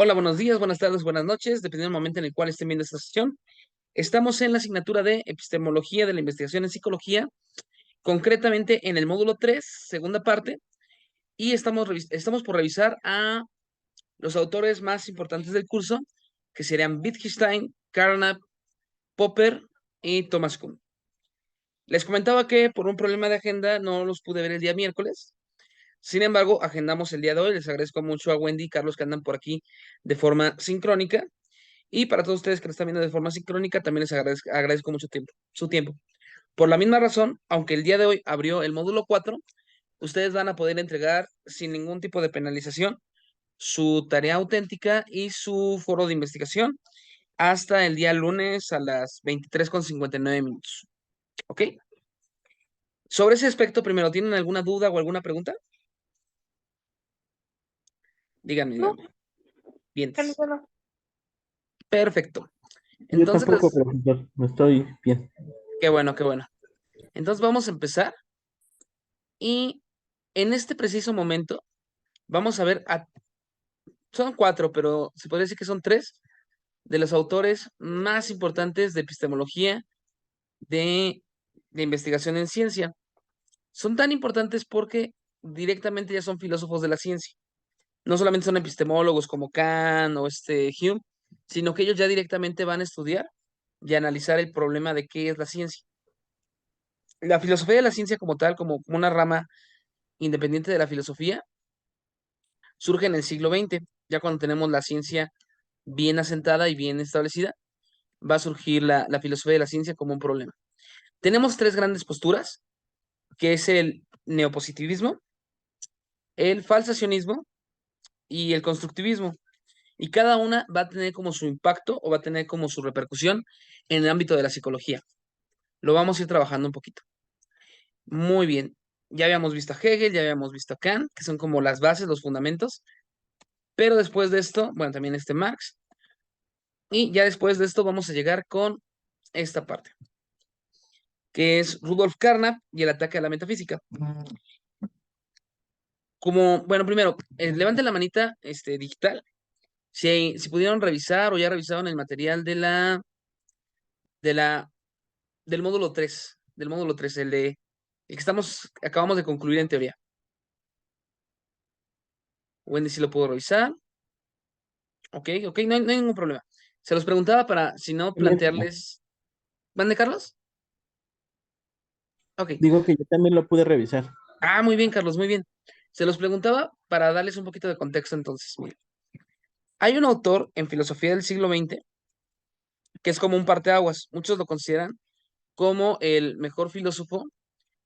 Hola, buenos días, buenas tardes, buenas noches, dependiendo del momento en el cual estén viendo esta sesión. Estamos en la asignatura de Epistemología de la Investigación en Psicología, concretamente en el módulo 3, segunda parte, y estamos por revisar a los autores más importantes del curso, que serían Wittgenstein, Carnap, Popper y Thomas Kuhn. Les comentaba que por un problema de agenda no los pude ver el día miércoles. Sin embargo, agendamos el día de hoy. Les agradezco mucho a Wendy y Carlos que andan por aquí de forma sincrónica. Y para todos ustedes que lo están viendo de forma sincrónica, también les agradezco mucho su tiempo. Por la misma razón, aunque el día de hoy abrió el módulo 4, ustedes van a poder entregar sin ningún tipo de penalización su tarea auténtica y su foro de investigación hasta el día lunes a las 23:59 minutos. ¿Ok? Sobre ese aspecto, primero, ¿tienen alguna duda o alguna pregunta? Díganme, No, díganme. Bien. Carlos, bueno, Perfecto. yo Entonces, tampoco, profesor, no estoy bien. qué bueno, qué bueno. Entonces vamos a empezar y en este preciso momento vamos a ver, son cuatro, pero se podría decir que son tres de los autores más importantes de epistemología de, de investigación en ciencia. Son tan importantes porque directamente ya son filósofos de la ciencia. No solamente son epistemólogos como Kant o Hume, sino que ellos ya directamente van a estudiar y analizar el problema de qué es la ciencia. La filosofía de la ciencia como tal, como una rama independiente de la filosofía, surge en el siglo XX, ya cuando tenemos la ciencia bien asentada y bien establecida, va a surgir la filosofía de la ciencia como un problema. Tenemos tres grandes posturas, que es el neopositivismo, el falsacionismo y el constructivismo. Y cada una va a tener como su impacto o va a tener como su repercusión en el ámbito de la psicología. Lo vamos a ir trabajando un poquito. Muy bien. Ya habíamos visto a Hegel, ya habíamos visto a Kant, que son como las bases, los fundamentos. Pero después de esto, bueno, también Marx. Y ya después de esto vamos a llegar con esta parte, que es Rudolf Carnap y el ataque a la metafísica. Como, bueno, primero, levanten la manita digital si pudieron revisar o ya revisaron el material de la, del módulo 3 el que acabamos de concluir en teoría. Wendy si lo puedo revisar. Ok, ok, no hay ningún problema. Se los preguntaba para, si no, También, plantearles. ¿Mande, Carlos? Ok. digo que yo también lo pude revisar. Ah, muy bien, Carlos, muy bien. Se los preguntaba para darles un poquito de contexto entonces. Mira, hay un autor en filosofía del siglo XX que es como un parteaguas. Muchos lo consideran como el mejor filósofo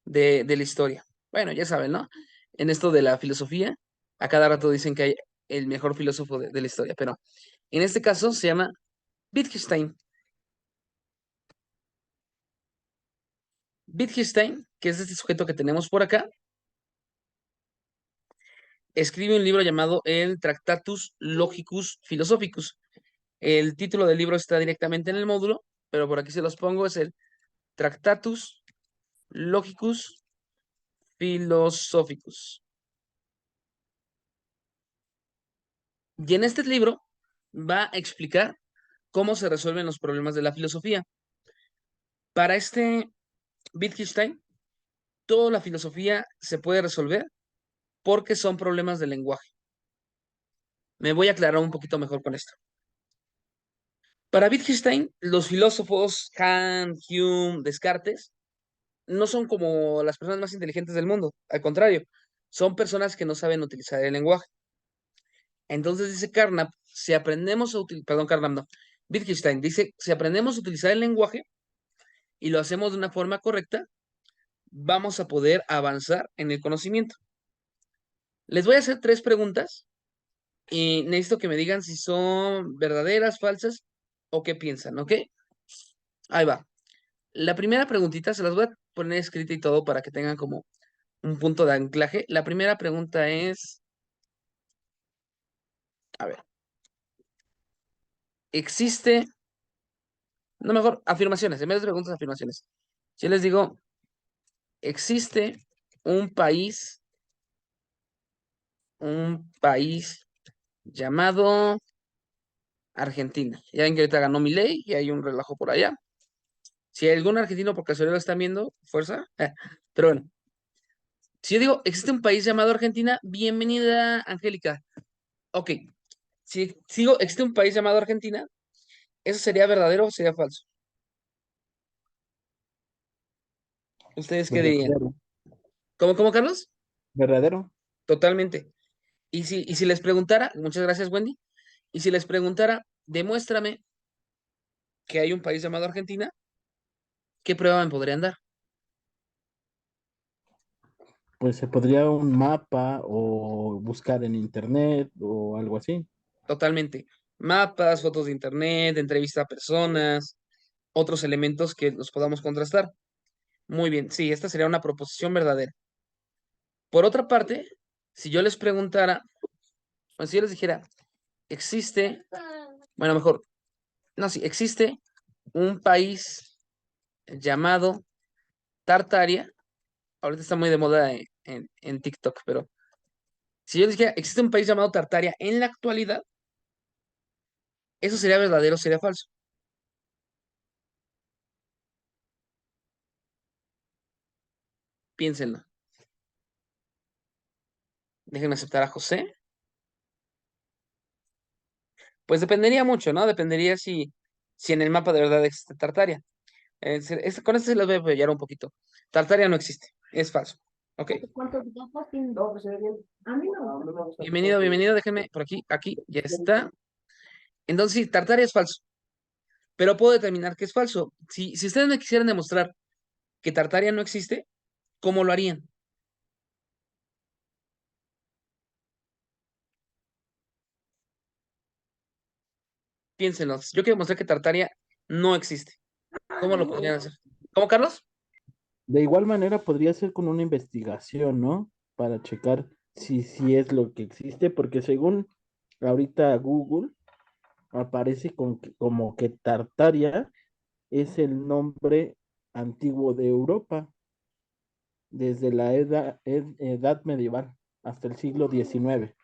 de la historia. Bueno, ya saben, ¿no? En esto de la filosofía, a cada rato dicen que hay el mejor filósofo de la historia, pero en este caso se llama Wittgenstein. Wittgenstein, que es este sujeto que tenemos por acá, escribe un libro llamado el Tractatus Logicus Philosophicus. El título del libro está directamente en el módulo, pero por aquí se los pongo, es el Tractatus Logicus Philosophicus. Y en este libro va a explicar cómo se resuelven los problemas de la filosofía. Para Wittgenstein, toda la filosofía se puede resolver porque son problemas de lenguaje. Me voy a aclarar un poquito mejor con esto. Para Wittgenstein, los filósofos Kant, Hume, Descartes, no son como las personas más inteligentes del mundo. Al contrario, son personas que no saben utilizar el lenguaje. Entonces dice Carnap, si aprendemos a utilizar, perdón, Carnap no, Wittgenstein dice, si aprendemos a utilizar el lenguaje y lo hacemos de una forma correcta, vamos a poder avanzar en el conocimiento. Les voy a hacer tres preguntas y necesito que me digan si son verdaderas, falsas o qué piensan, ¿ok? Ahí va. La primera preguntita se las voy a poner escrita y todo para que tengan como un punto de anclaje. La primera pregunta es, a ver, ¿existe, no mejor, afirmaciones, en vez de preguntas, afirmaciones? Si les digo, ¿existe un país, un país llamado, Argentina. Ya ven que ahorita ganó Milei y hay un relajo por allá. Si hay algún argentino por casualidad lo están viendo, fuerza. Pero bueno, si yo digo, existe un país llamado Argentina, bienvenida, Angélica. Ok, si sigo, existe un país llamado Argentina, ¿eso sería verdadero o sería falso? ¿Ustedes qué dirían? Verdadero. ¿Cómo, Carlos? Verdadero. Totalmente. Y si les preguntara, muchas gracias, Wendy, y si les preguntara, demuéstrame que hay un país llamado Argentina, ¿qué prueba me podrían dar? Pues se podría un mapa o buscar en internet o algo así. Totalmente. Mapas, fotos de internet, entrevista a personas, otros elementos que los podamos contrastar. Muy bien, sí, esta sería una proposición verdadera. Por otra parte, si yo les preguntara, o si yo les dijera, existe, bueno, mejor, no, sí, existe un país llamado Tartaria, ahorita está muy de moda en TikTok, pero si yo les dijera, existe un país llamado Tartaria en la actualidad, ¿eso sería verdadero o sería falso? Piénsenlo. Déjenme aceptar a José. Pues dependería mucho, ¿no? Dependería si en el mapa de verdad existe Tartaria. Con esto se les voy a apoyar un poquito. Tartaria no existe, es falso. ¿Ok? ¿Cuántos gatos tiene? No, pues se ve bien. A mí no me gusta. Bienvenido, bienvenido. Déjenme por aquí, aquí, ya está. Entonces, sí, Tartaria es falso, pero puedo determinar que es falso. Si ustedes me quisieran demostrar que Tartaria no existe, ¿cómo lo harían? Piénsenlo. Yo quiero demostrar que Tartaria no existe. ¿Cómo lo podrían hacer? ¿Cómo, Carlos? De igual manera podría ser con una investigación, ¿no? Para checar si es lo que existe, porque según ahorita Google aparece como que Tartaria es el nombre antiguo de Europa, desde la edad medieval hasta el siglo XIX.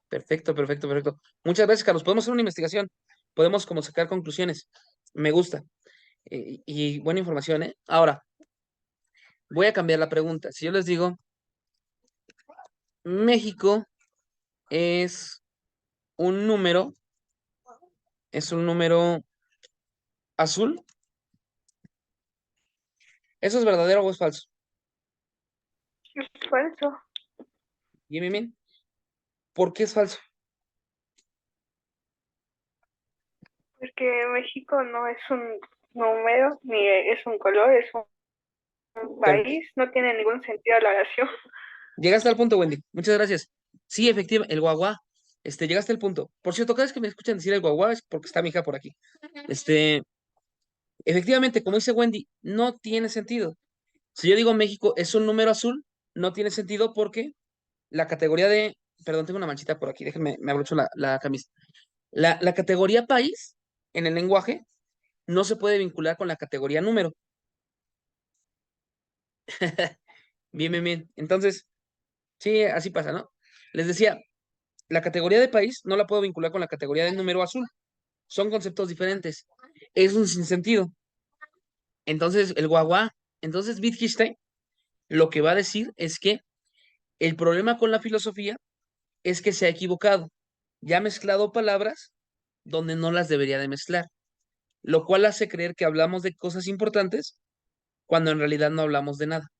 Perfecto, perfecto, perfecto. Muchas gracias, Carlos. Podemos hacer una investigación. Podemos como sacar conclusiones. Me gusta. Y buena información, ¿eh? Ahora, voy a cambiar la pregunta. Si yo les digo, México es un número, es un número azul, ¿eso es verdadero o es falso? Es falso, Bien, bien, bien. ¿Por qué es falso? porque México no es un número, ni es un color, es un Per- país, no tiene ningún sentido la oración. Llegaste al punto, Wendy. Muchas gracias. Sí, efectivamente, el guaguá. Llegaste al punto. Por cierto, cada vez que me escuchan decir el guaguá es porque está mi hija por aquí. Este, efectivamente, como dice Wendy, no tiene sentido. Si yo digo México es un número azul, no tiene sentido porque la categoría de, perdón, tengo una manchita por aquí, déjenme, me abrocho la camisa. La categoría país en el lenguaje no se puede vincular con la categoría número. Bien, bien, bien. Entonces, sí, así pasa, ¿no? Les decía, la categoría de país no la puedo vincular con la categoría del número azul. Son conceptos diferentes. Es un sinsentido. Entonces, el guagua, entonces Wittgenstein lo que va a decir es que el problema con la filosofía es que se ha equivocado. Ya ha mezclado palabras donde no las debería de mezclar, lo cual hace creer que hablamos de cosas importantes cuando en realidad no hablamos de nada.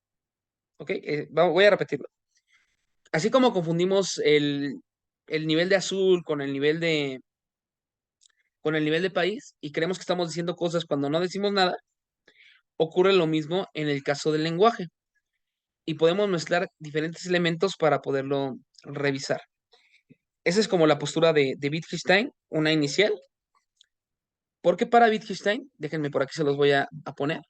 ¿Ok? Voy a repetirlo. Así como confundimos el nivel de azul con el nivel de país y creemos que estamos diciendo cosas cuando no decimos nada, ocurre lo mismo en el caso del lenguaje y podemos mezclar diferentes elementos para poderlo revisar. Esa es como la postura de Wittgenstein, una inicial, porque para Wittgenstein, déjenme por aquí se los voy a poner.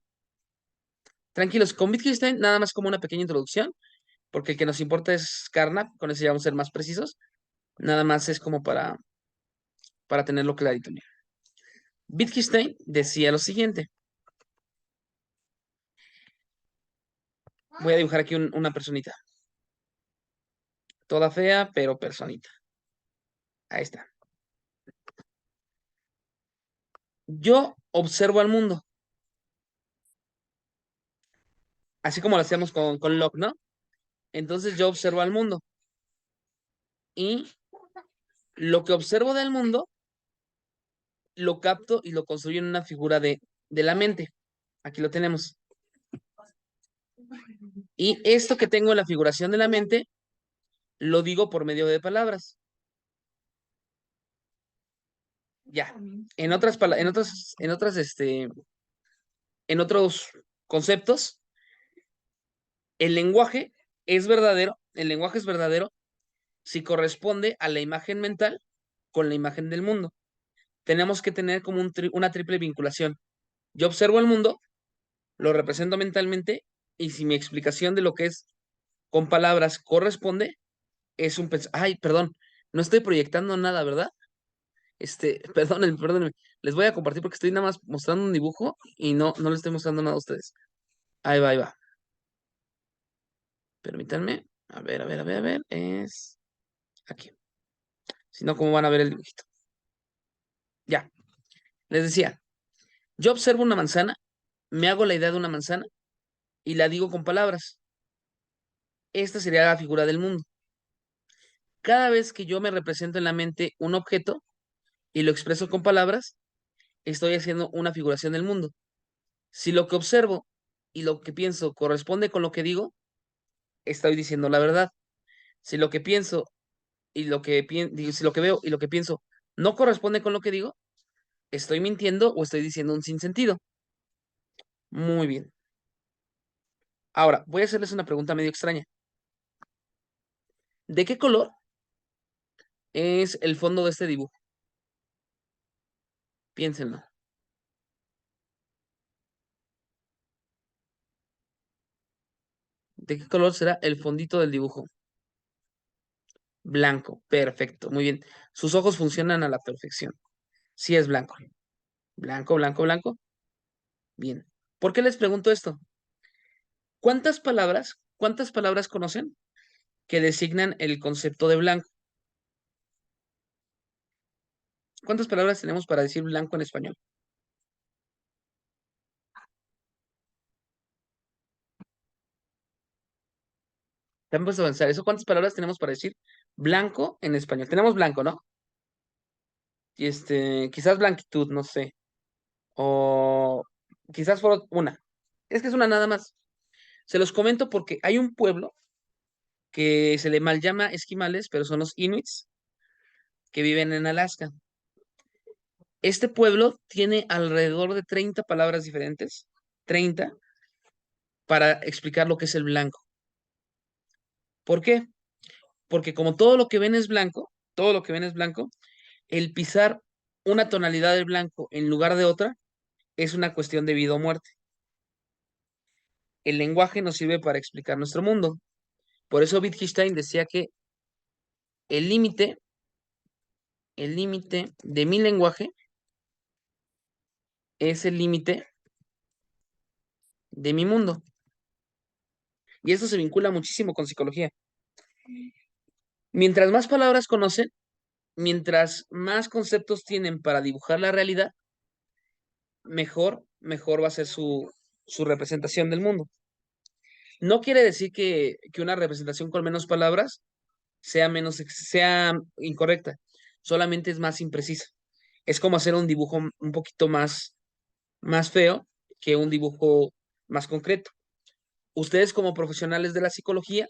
Tranquilos, con Wittgenstein nada más como una pequeña introducción, porque el que nos importa es Carnap, con ese ya vamos a ser más precisos. Nada más es como para tenerlo clarito. Mira. Wittgenstein decía lo siguiente. Voy a dibujar aquí una personita. Toda fea, pero personita. Ahí está. Yo observo al mundo, así como lo hacíamos con Locke, ¿no? Entonces yo observo al mundo y lo que observo del mundo lo capto y lo construyo en una figura de la mente. Aquí lo tenemos. Y esto que tengo en la figuración de la mente lo digo por medio de palabras. Ya. En otros conceptos, el lenguaje es verdadero si corresponde a la imagen mental con la imagen del mundo. Tenemos que tener como una triple vinculación. Yo observo el mundo, lo represento mentalmente, y si mi explicación de lo que es con palabras corresponde, es un Ay, perdón, no estoy proyectando nada, ¿verdad? Perdónenme, perdónenme. Les voy a compartir porque estoy nada más mostrando un dibujo y no les estoy mostrando nada a ustedes. Ahí va, ahí va. Permítanme. A ver, a ver, a ver, a ver. Es aquí. Si no, ¿cómo van a ver el dibujito? Ya. Les decía, yo observo una manzana, me hago la idea de una manzana y la digo con palabras. Esta sería la figura del mundo. Cada vez que yo me represento en la mente un objeto y lo expreso con palabras, estoy haciendo una figuración del mundo. Si lo que observo y lo que pienso corresponde con lo que digo, estoy diciendo la verdad. Si lo que pienso y si lo que veo y lo que pienso no corresponde con lo que digo, estoy mintiendo o estoy diciendo un sinsentido. Muy bien. Ahora, voy a hacerles una pregunta medio extraña. ¿De qué color es el fondo de este dibujo? Piénsenlo. ¿De qué color será el fondito del dibujo? Blanco. Perfecto. Muy bien. Sus ojos funcionan a la perfección. Sí es blanco. Blanco, blanco, blanco. Bien. ¿Por qué les pregunto esto? Cuántas palabras conocen que designan el concepto de blanco? ¿Cuántas palabras tenemos para decir blanco en español? ¿Te han puesto a pensar eso? ¿Cuántas palabras tenemos para decir blanco en español? Tenemos blanco, ¿no? Y quizás blanquitud, no sé. O quizás por una. Es que es una nada más. Se los comento porque hay un pueblo que se le mal llama esquimales, pero son los inuits que viven en Alaska. Este pueblo tiene alrededor de 30 palabras diferentes, 30, para explicar lo que es el blanco. ¿Por qué? Porque como todo lo que ven es blanco, todo lo que ven es blanco, el pisar una tonalidad de blanco en lugar de otra es una cuestión de vida o muerte. El lenguaje nos sirve para explicar nuestro mundo. Por eso Wittgenstein decía que el límite, el límite de mi lenguaje es el límite de mi mundo. Y esto se vincula muchísimo con psicología. Mientras más palabras conocen, mientras más conceptos tienen para dibujar la realidad, mejor va a ser su representación del mundo. No quiere decir que una representación con menos palabras sea incorrecta, solamente es más imprecisa. Es como hacer un dibujo un poquito más feo que un dibujo más concreto. Ustedes como profesionales de la psicología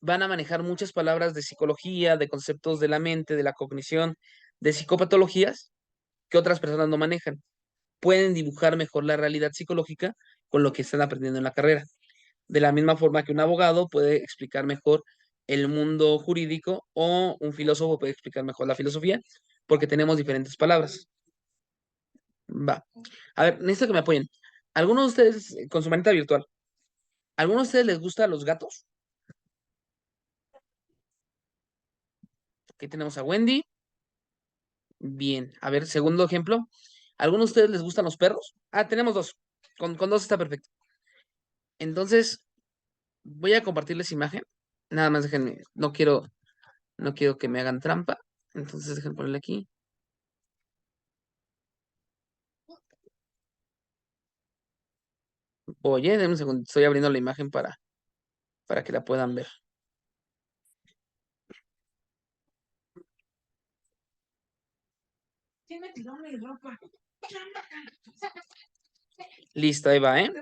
van a manejar muchas palabras de psicología, de conceptos de la mente, de la cognición, de psicopatologías que otras personas no manejan. Pueden dibujar mejor la realidad psicológica con lo que están aprendiendo en la carrera. De la misma forma que un abogado puede explicar mejor el mundo jurídico o un filósofo puede explicar mejor la filosofía, porque tenemos diferentes palabras. Va. A ver, necesito que me apoyen. ¿Algunos de ustedes, con su manita virtual, ¿algunos de ustedes les gustan los gatos? Aquí tenemos a Wendy. Bien. A ver, segundo ejemplo. ¿Algunos de ustedes les gustan los perros? Ah, tenemos dos. Con dos está perfecto. Entonces, voy a compartirles imagen. Nada más déjenme. No quiero que me hagan trampa. Entonces, déjenme ponerle aquí. Oye, denme un segundo, estoy abriendo la imagen para que la puedan ver. Listo, ahí va, ¿eh?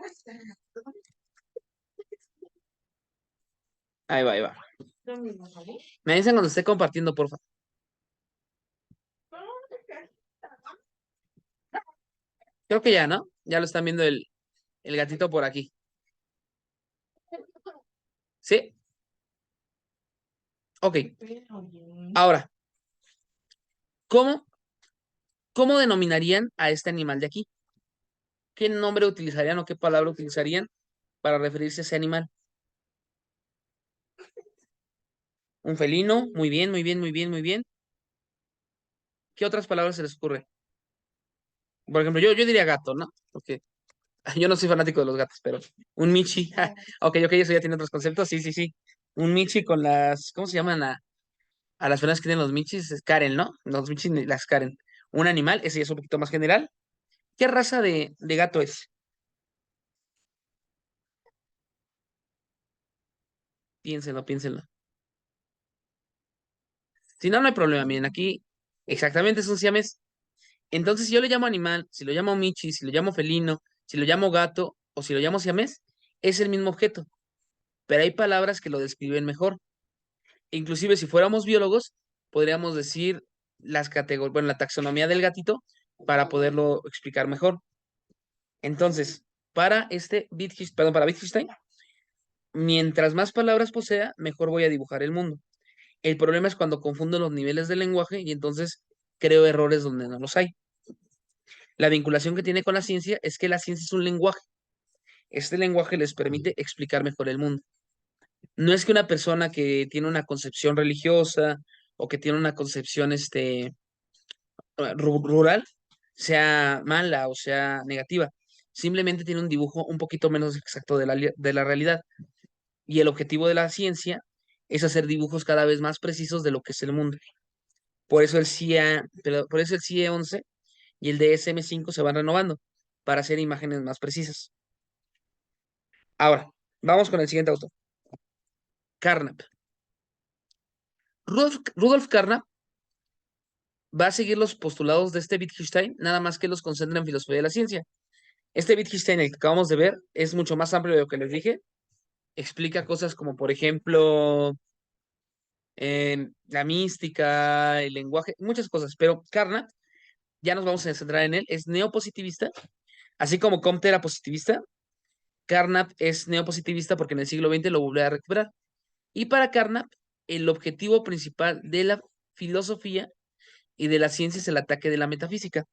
Ahí va, ahí va. Me dicen cuando esté compartiendo, por favor. Creo que ya, ¿no? Ya lo están viendo el gatito por aquí. ¿Sí? Ok. Ahora, ¿cómo, cómo denominarían a este animal de aquí? ¿Qué nombre utilizarían o qué palabra utilizarían para referirse a ese animal? Un felino, muy bien, muy bien, muy bien, muy bien. ¿Qué otras palabras se les ocurre? Por ejemplo, yo diría gato, ¿no? Porque yo no soy fanático de los gatos, pero un Michi. Ok, ok, eso ya tiene otros conceptos. Sí, sí, sí. Un Michi con las, ¿cómo se llaman a las personas que tienen los Michis? Es Karen, ¿no? Los Michis, las Karen. Un animal, ese ya es un poquito más general. ¿Qué raza de gato es? Piénsenlo, piénsenlo. Si no, no hay problema. Miren, aquí exactamente es un siamés. Entonces, si yo le llamo animal, si lo llamo Michi, si lo llamo felino, si lo llamo gato o si lo llamo siamés, es el mismo objeto. Pero hay palabras que lo describen mejor. Inclusive, si fuéramos biólogos, podríamos decir las categorías, bueno, la taxonomía del gatito para poderlo explicar mejor. Entonces, para Wittgenstein, mientras más palabras posea, mejor voy a dibujar el mundo. El problema es cuando confundo los niveles del lenguaje y entonces creo errores donde no los hay. La vinculación que tiene con la ciencia es que la ciencia es un lenguaje. Este lenguaje les permite explicar mejor el mundo. No es que una persona que tiene una concepción religiosa o que tiene una concepción rural sea mala o sea negativa. Simplemente tiene un dibujo un poquito menos exacto de la realidad. Y el objetivo de la ciencia es hacer dibujos cada vez más precisos de lo que es el mundo. Por eso el por eso el CIE 11 y el DSM-5 se van renovando para hacer imágenes más precisas. Ahora, vamos con el siguiente autor. Carnap. Rudolf Carnap va a seguir los postulados de este Wittgenstein, nada más que los concentra en filosofía de la ciencia. Este Wittgenstein, el que acabamos de ver, es mucho más amplio de lo que les dije. Explica cosas como, por ejemplo, la mística, el lenguaje, muchas cosas. Pero Carnap, ya nos vamos a centrar en él, es neopositivista. Así como Comte era positivista, Carnap es neopositivista porque en el siglo XX lo volvió a recuperar. Y para Carnap, el objetivo principal de la filosofía y de la ciencia es el ataque de la metafísica.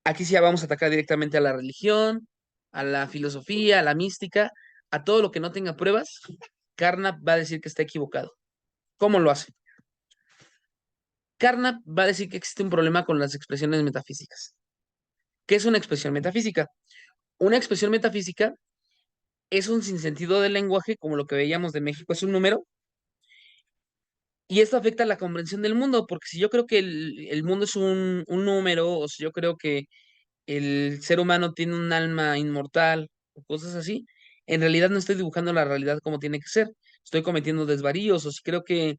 Aquí sí ya vamos a atacar directamente a la religión, a la filosofía, a la mística, a todo lo que no tenga pruebas. Carnap va a decir que está equivocado. ¿Cómo lo hace? Carnap va a decir que existe un problema con las expresiones metafísicas. ¿Qué es una expresión metafísica? Una expresión metafísica es un sinsentido del lenguaje, como lo que veíamos de México, es un número, y esto afecta la comprensión del mundo, porque si yo creo que el mundo es un número, o si yo creo que el ser humano tiene un alma inmortal, o cosas así, en realidad no estoy dibujando la realidad como tiene que ser. Estoy cometiendo desvaríos, o si creo que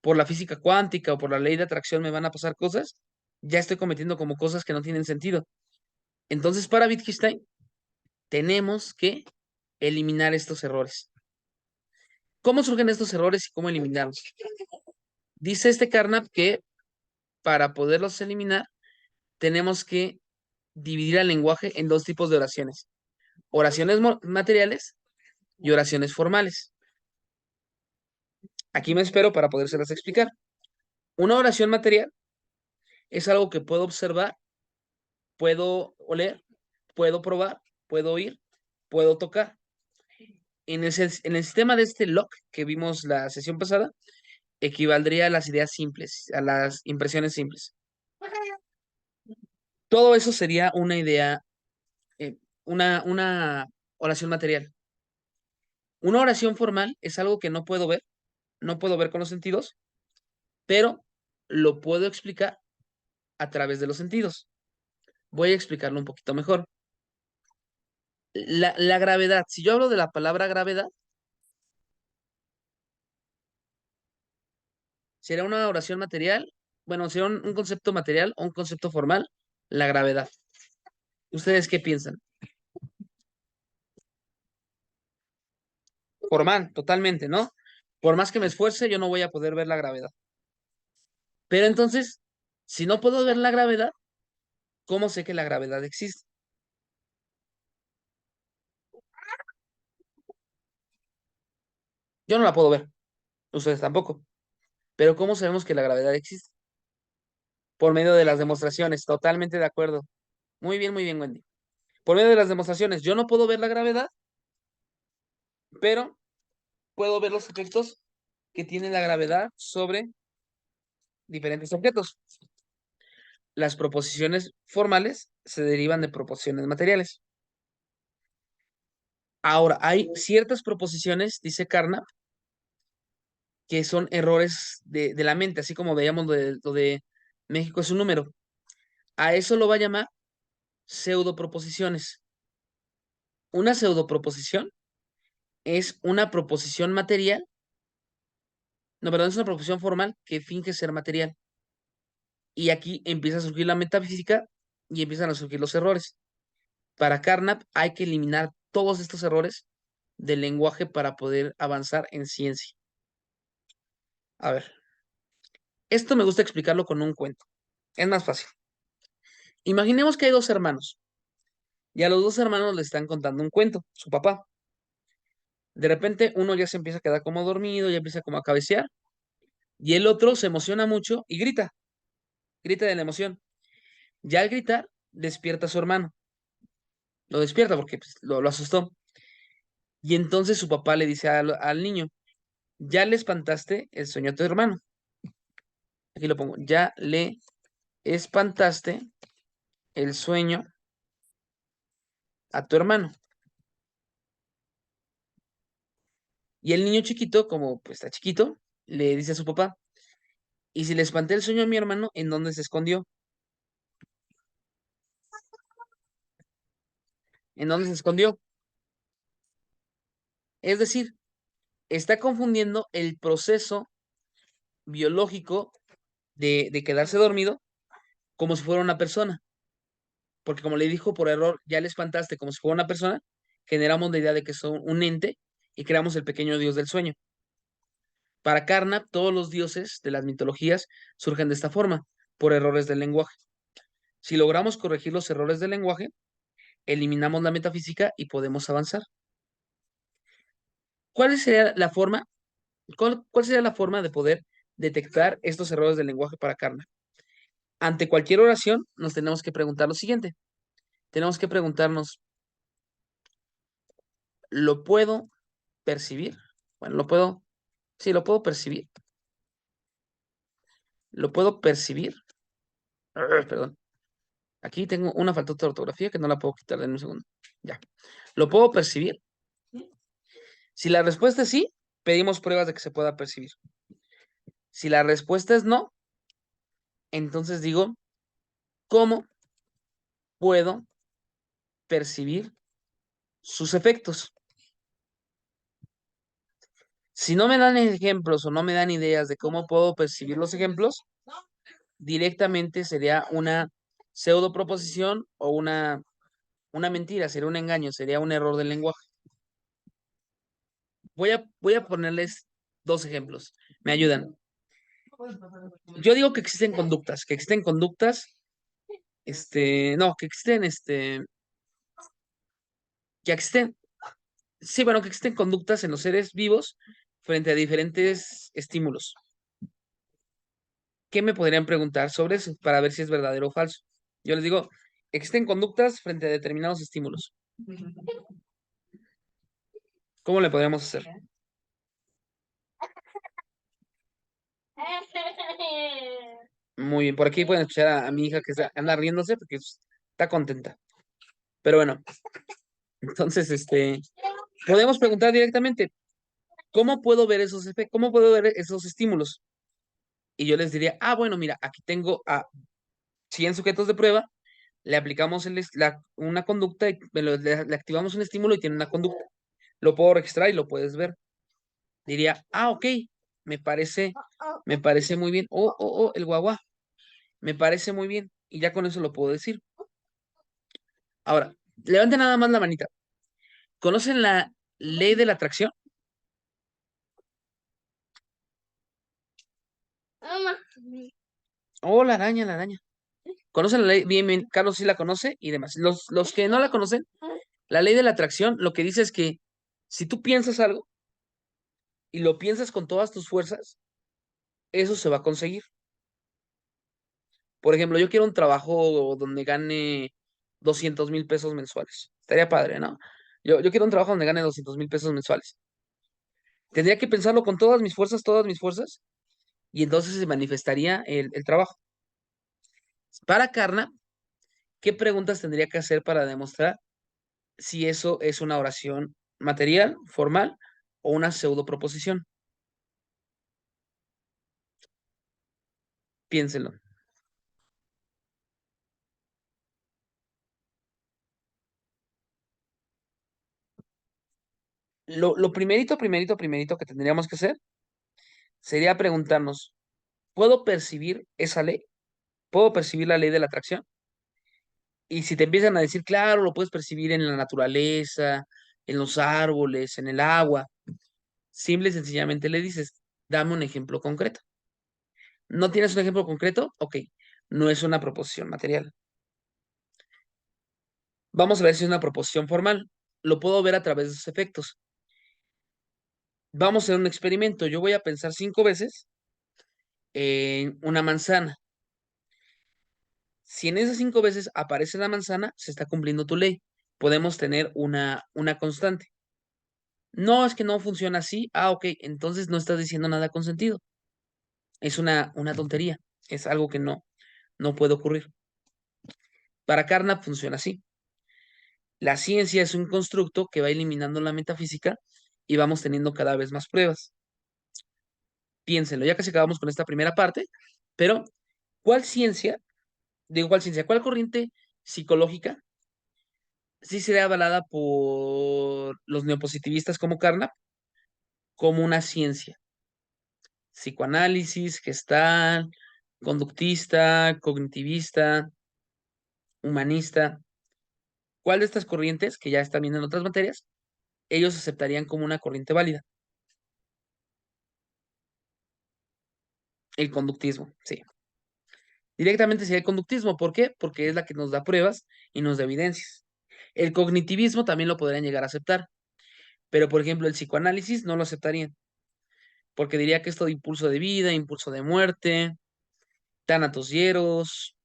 por la física cuántica o por la ley de atracción me van a pasar cosas, ya estoy cometiendo como cosas que no tienen sentido. Entonces, para Wittgenstein, tenemos que eliminar estos errores. ¿Cómo surgen estos errores y cómo eliminarlos? Dice este Carnap que para poderlos eliminar, tenemos que dividir el lenguaje en dos tipos de oraciones. Oraciones materiales y oraciones formales. Aquí me espero para podérselas explicar. Una oración material es algo que puedo observar, puedo oler, puedo probar, puedo oír, puedo tocar. En el sistema de este lock que vimos la sesión pasada, equivaldría a las ideas simples, a las impresiones simples. Todo eso sería una idea, una oración material. Una oración formal es algo que no puedo ver con los sentidos, pero lo puedo explicar a través de los sentidos. Voy a explicarlo un poquito mejor. La gravedad, si yo hablo de la palabra gravedad, ¿será una oración material? Bueno, ¿será un concepto material o un concepto formal? La gravedad. ¿Ustedes qué piensan? Formal, totalmente, ¿no? Por más que me esfuerce, yo no voy a poder ver la gravedad. Pero entonces, si no puedo ver la gravedad, ¿cómo sé que la gravedad existe? Yo no la puedo ver, ustedes tampoco. Pero ¿cómo sabemos que la gravedad existe? Por medio de las demostraciones, totalmente de acuerdo. Muy bien, Wendy. Por medio de las demostraciones, yo no puedo ver la gravedad, pero puedo ver los efectos que tiene la gravedad sobre diferentes objetos. Las proposiciones formales se derivan de proposiciones materiales. Ahora, hay ciertas proposiciones, dice Carnap, que son errores de la mente, así como veíamos lo de México es un número. A eso lo va a llamar pseudoproposiciones. Una pseudoproposición es una proposición material, no, perdón, es una proposición formal que finge ser material. Y aquí empieza a surgir la metafísica y empiezan a surgir los errores. Para Carnap hay que eliminar todos estos errores del lenguaje para poder avanzar en ciencia. A ver, esto me gusta explicarlo con un cuento. Es más fácil. Imaginemos que hay dos hermanos y a los dos hermanos le están contando un cuento, su papá. De repente uno ya se empieza a quedar como dormido, ya empieza como a cabecear y el otro se emociona mucho y grita de la emoción. Ya al gritar, despierta a su hermano. Lo despierta porque pues, lo asustó. Y entonces su papá le dice al niño, ya le espantaste el sueño a tu hermano. Aquí lo pongo, ya le espantaste el sueño a tu hermano. Y el niño chiquito, como pues está chiquito, le dice a su papá, y si le espanté el sueño a mi hermano, ¿en dónde se escondió? ¿En dónde se escondió? Es decir, está confundiendo el proceso biológico de quedarse dormido como si fuera una persona. Porque como le dijo por error, ya le espantaste como si fuera una persona, generamos la idea de que son un ente y creamos el pequeño dios del sueño. Para Carnap, todos los dioses de las mitologías surgen de esta forma, por errores del lenguaje. Si logramos corregir los errores del lenguaje, eliminamos la metafísica y podemos avanzar. ¿Cuál sería la forma, cuál sería la forma de poder detectar estos errores del lenguaje para Carnap? Ante cualquier oración, nos tenemos que preguntar lo siguiente. Tenemos que preguntarnos, ¿lo puedo percibir? Bueno, sí, lo puedo percibir. Lo puedo percibir. Perdón. Aquí tengo una falta de ortografía que no la puedo quitar en un segundo. Ya. ¿Lo puedo percibir? Si la respuesta es sí, pedimos pruebas de que se pueda percibir. Si la respuesta es no, entonces digo, ¿cómo puedo percibir sus efectos? Si no me dan ejemplos o no me dan ideas de cómo puedo percibir los ejemplos, directamente sería una pseudo proposición o una mentira, sería un engaño, sería un error del lenguaje. Voy a ponerles dos ejemplos. Me ayudan. Yo digo que existen conductas, no, que existen, sí, bueno, que existen conductas en los seres vivos frente a diferentes estímulos. ¿Qué me podrían preguntar sobre eso para ver si es verdadero o falso? Yo les digo, existen conductas frente a determinados estímulos. ¿Cómo le podríamos hacer? Muy bien, por aquí pueden escuchar a mi hija que anda riéndose porque está contenta. Pero bueno, entonces, podemos preguntar directamente, ¿cómo puedo ver esos efectos? ¿Cómo puedo ver esos estímulos? Y yo les diría, bueno, mira, aquí tengo a 100 sujetos de prueba, le aplicamos una conducta, le activamos un estímulo y tiene una conducta. Lo puedo registrar y lo puedes ver. Diría, ok, me parece muy bien. El guagua, me parece muy bien. Y ya con eso lo puedo decir. Ahora, levante nada más la manita. ¿Conocen la ley de la atracción? Oh, la araña, la araña. ¿Conocen la ley? Bien, bien, Carlos sí la conoce y demás. Los que no la conocen, la ley de la atracción lo que dice es que si tú piensas algo y lo piensas con todas tus fuerzas, eso se va a conseguir. Por ejemplo, yo quiero un trabajo donde gane 200,000 pesos mensuales. Estaría padre, ¿no? Yo quiero un trabajo donde gane 200,000 pesos mensuales. Tendría que pensarlo con todas mis fuerzas, y entonces se manifestaría el trabajo. Para Karna, ¿qué preguntas tendría que hacer para demostrar si eso es una oración material, formal o una pseudo proposición? Piénsenlo. Lo primerito que tendríamos que hacer sería preguntarnos, ¿puedo percibir esa ley? ¿Puedo percibir la ley de la atracción? Y si te empiezan a decir, claro, lo puedes percibir en la naturaleza, en los árboles, en el agua, simple y sencillamente le dices, dame un ejemplo concreto. ¿No tienes un ejemplo concreto? Ok, no es una proposición material. Vamos a ver si es una proposición formal. Lo puedo ver a través de sus efectos. Vamos a hacer un experimento. Yo voy a pensar 5 veces en una manzana. Si en esas 5 veces aparece la manzana, se está cumpliendo tu ley. Podemos tener una constante. No, es que no funciona así. Ok, entonces no estás diciendo nada con sentido. Es una tontería. Es algo que no puede ocurrir. Para Carnap funciona así. La ciencia es un constructo que va eliminando la metafísica y vamos teniendo cada vez más pruebas. Piénsenlo, ya casi acabamos con esta primera parte, pero ¿cuál ciencia, cuál corriente psicológica sí sería avalada por los neopositivistas como Carnap como una ciencia? Psicoanálisis, gestal, conductista, cognitivista, humanista. ¿Cuál de estas corrientes, que ya están viendo en otras materias, ellos aceptarían como una corriente válida? El conductismo, sí. Directamente sería el conductismo. ¿Por qué? Porque es la que nos da pruebas y nos da evidencias. El cognitivismo también lo podrían llegar a aceptar, pero por ejemplo el psicoanálisis no lo aceptarían, porque diría que esto de impulso de vida, impulso de muerte, tánatos hieros,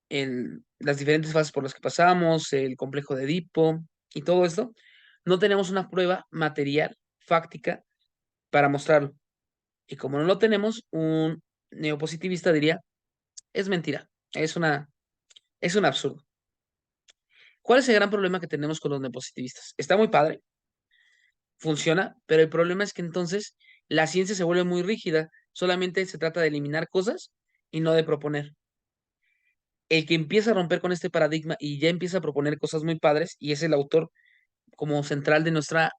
las diferentes fases por las que pasamos, el complejo de Edipo y todo esto, no tenemos una prueba material, fáctica, para mostrarlo. Y como no lo tenemos, un neopositivista diría, es mentira, es un absurdo. ¿Cuál es el gran problema que tenemos con los neopositivistas? Está muy padre, funciona, pero el problema es que entonces la ciencia se vuelve muy rígida, solamente se trata de eliminar cosas y no de proponer. El que empieza a romper con este paradigma y ya empieza a proponer cosas muy padres, y es el autor como central de nuestra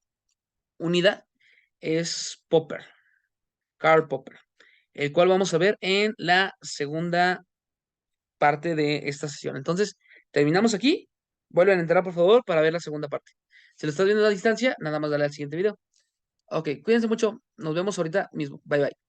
unidad, es Popper, Karl Popper, el cual vamos a ver en la segunda parte de esta sesión. Entonces, terminamos aquí. Vuelven a entrar, por favor, para ver la segunda parte. Si lo estás viendo a la distancia, nada más dale al siguiente video. Ok, cuídense mucho. Nos vemos ahorita mismo. Bye bye.